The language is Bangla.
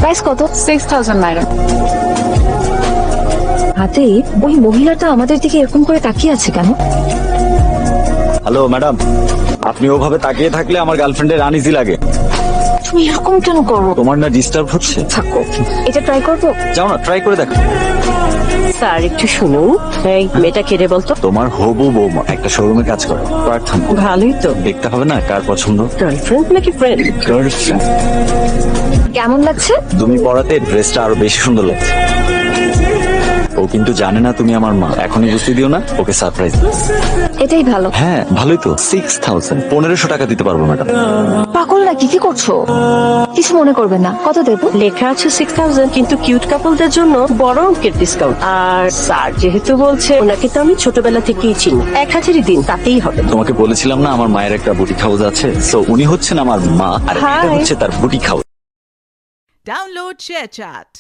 প্রাইস কত? 6000 নাইরা। হাতে ওই মহিলাটা আমাদের দিকে এরকম করে তাকিয়ে আছে কেন? হ্যালো ম্যাডাম, আপনি ওভাবে তাকিয়ে থাকলে আমার গার্লফ্রেন্ডের আনইজি লাগে। তুমি এরকম কেন করো? তোমার না ডিস্টার্ব হচ্ছে? থাকো, এটা ট্রাই করবো। যাও না, ট্রাই করে দেখো। স্যার একটু শুনুন, এই মেয়েটা কেটে বলতো। তোমার হবু বৌমা একটা শোরুমে কাজ করে। প্রার্থনা, ভালোই তো। দেখতে হবে না কার পছন্দ। গার্লফ্রেন্ড নাকি ফ্রেন্ড? গার্লফ্রেন্ড। কেমন লাগছে? তুমি পরাতে ড্রেসটা আরো বেশি সুন্দর লাগছে। ও কিন্তু জানে না তুমি আমার মা, এখনই বুঝতে দিও না, ওকে সারপ্রাইজ। এটাই ভালো। হ্যাঁ ভালোই তো। 6000, 1500 টাকা দিতে পারবো ম্যাডাম। পাগল নাকি? কি করছো? কিছু মনে করবেন না। কত দেবো? লেখা আছে 6000, কিন্তু কিউট কাপলদের জন্য বড় অঙ্কের ডিসকাউন্ট। আর স্যার যেহেতু বলছে, ওনাকে তো আমি ছোটবেলা থেকেই চিনি, 1000ই দিন, তাতেই হবে। তোমাকে বলেছিলাম না আমার মায়ের একটা বুটিক হাউস আছে, তো উনি হচ্ছেন আমার মা আর এটা Hi. হচ্ছে তার বুটিক হাউস। Download ShareChat.